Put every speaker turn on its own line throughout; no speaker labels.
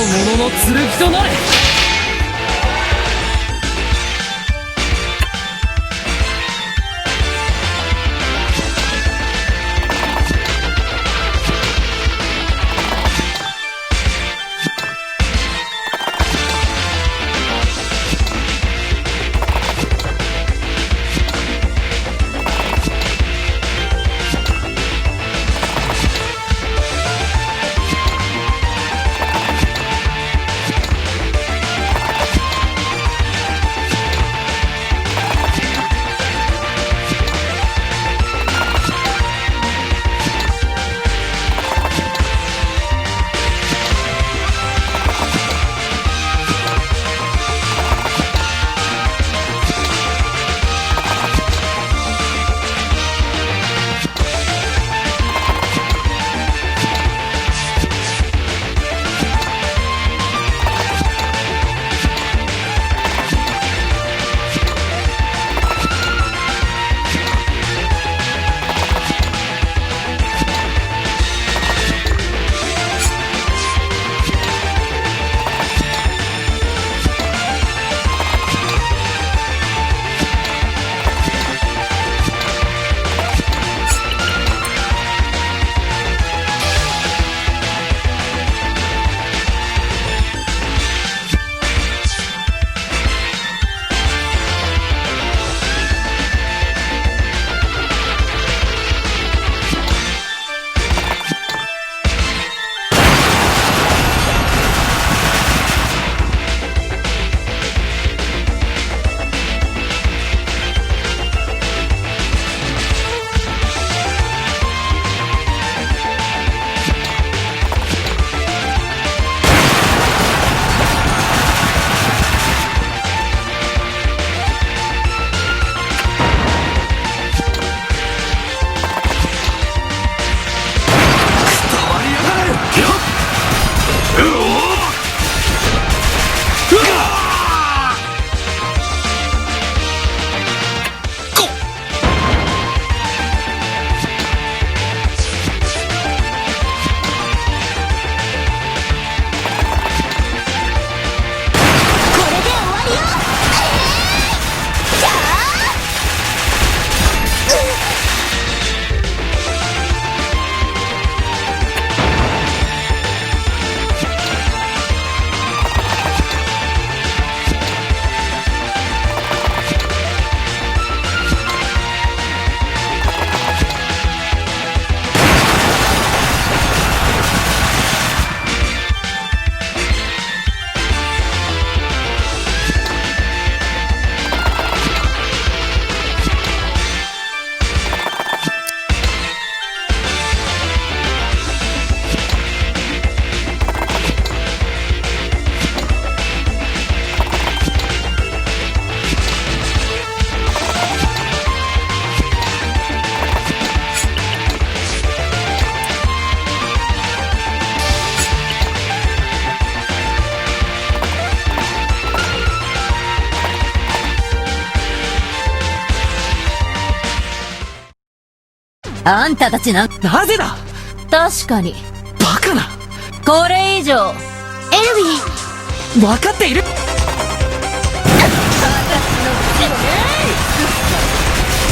者の剣となれ。
あんたたちな
ぜだ。
確かに
バカな。
これ以上エルヴィン
分かっている。
私の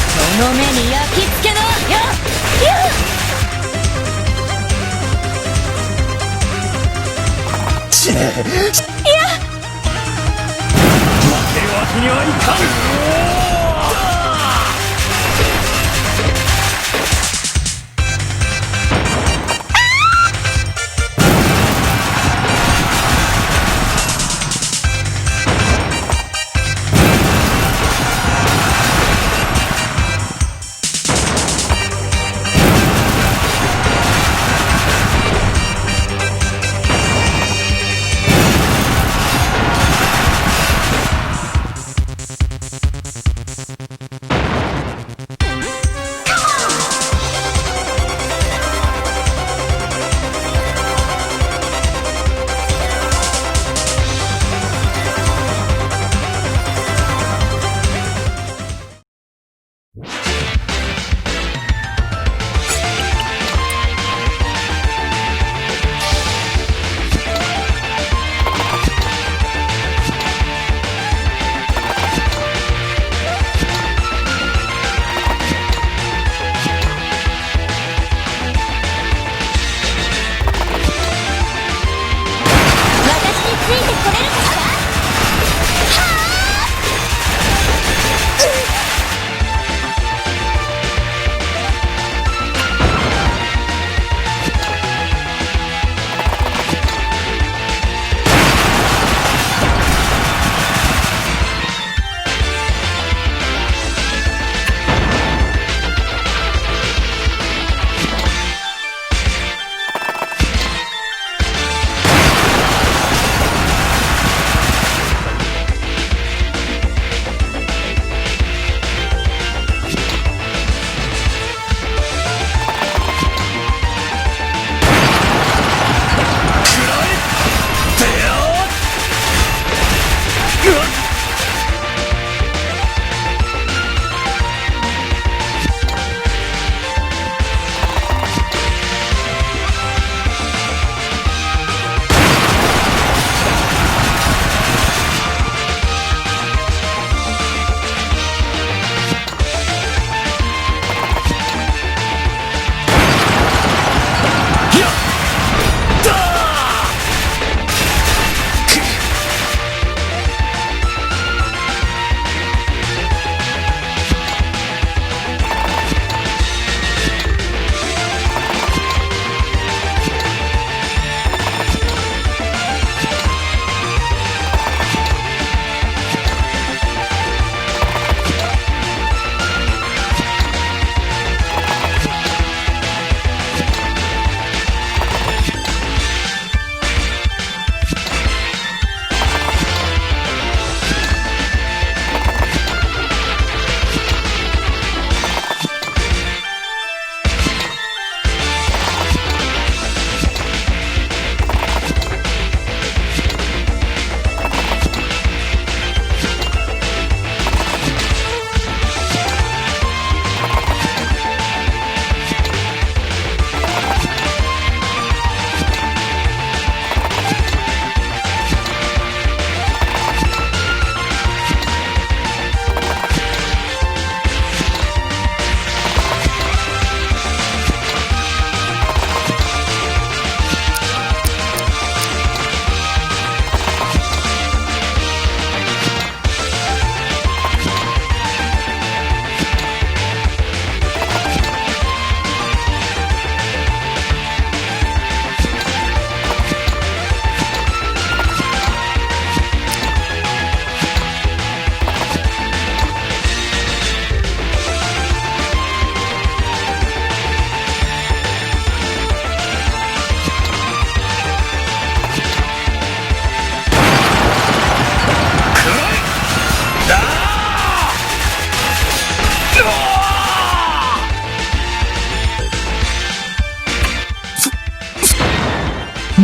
その目に焼き付けな。
負けるわけにはいかん。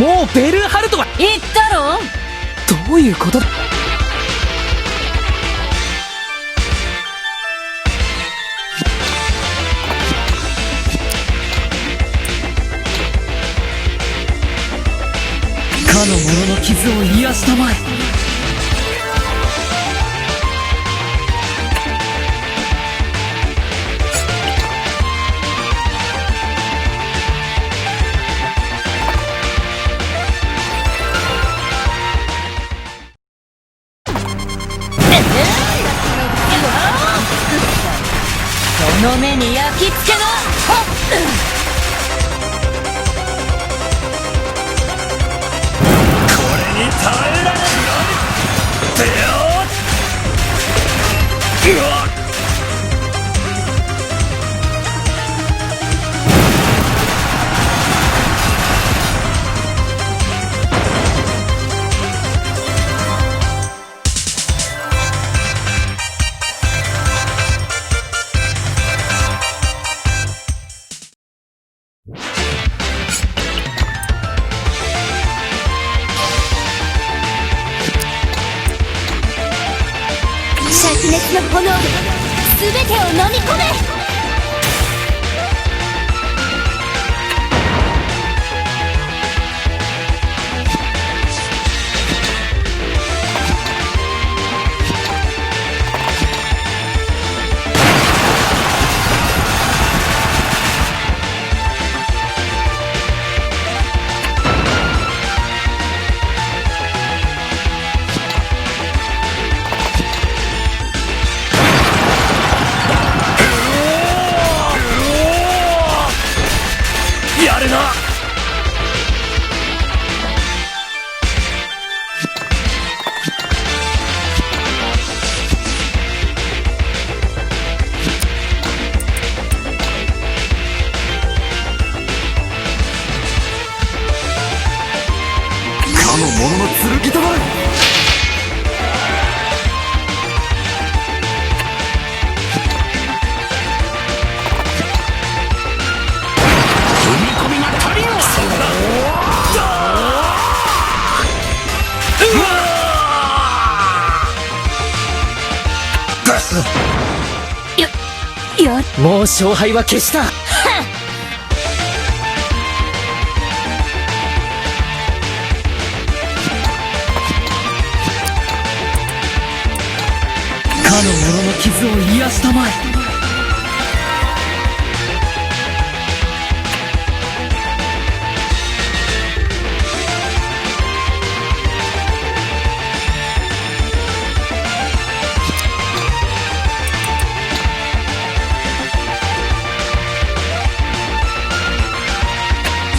もうベルハルトは
言ったろ。
どういうことだ。かの者の傷を癒したまえ。
その目に焼き付けな。
に耐えられる。てよー。うわっ。
灼熱の炎で全てを飲み込め。やるな。
かの者の剣となる。もう勝敗は決した。かの者の傷を癒したまえ。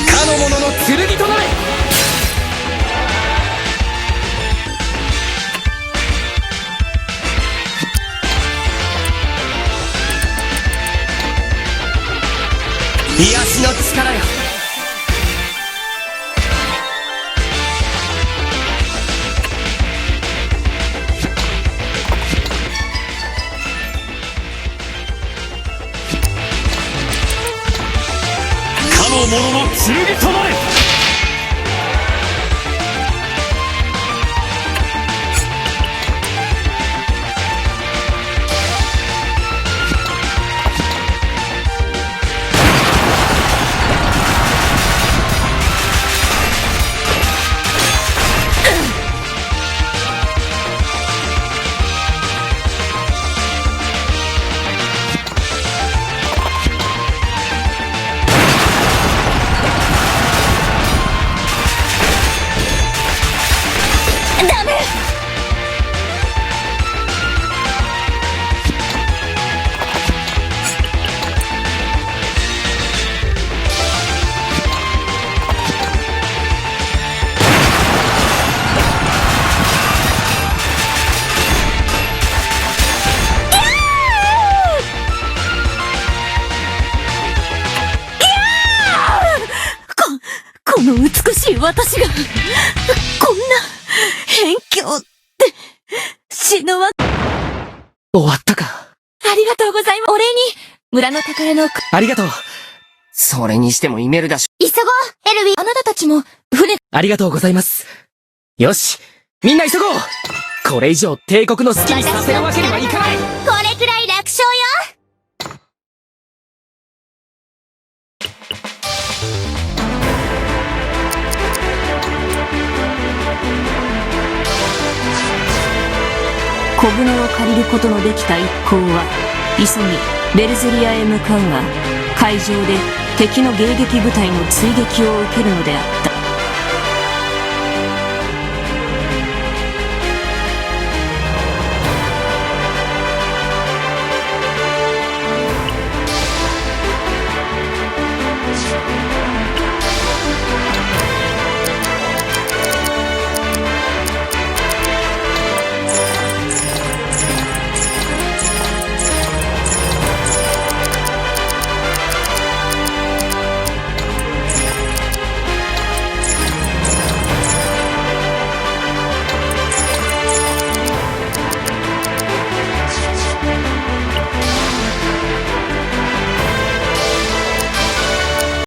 かの者の剣となれ。癒しの力よ。
かの者の剣となれ。
ダメ。この美しい私がこんな辺境って死ぬわ。
終わったか。
ありがとうございます。お礼に村の宝の
ありがとう。それにしてもイメルダシュ。
急ごうエルウィン。あなたたちも船、
ありがとうございます。よし、みんな急ごう。これ以上帝国の好きにさせるわけにはいかない。
これくらい楽勝よ。小舟を借りることのできた一行は急ぎベルゼリアへ向かうが、海上で敵の迎撃部隊の追撃を受けるのであった。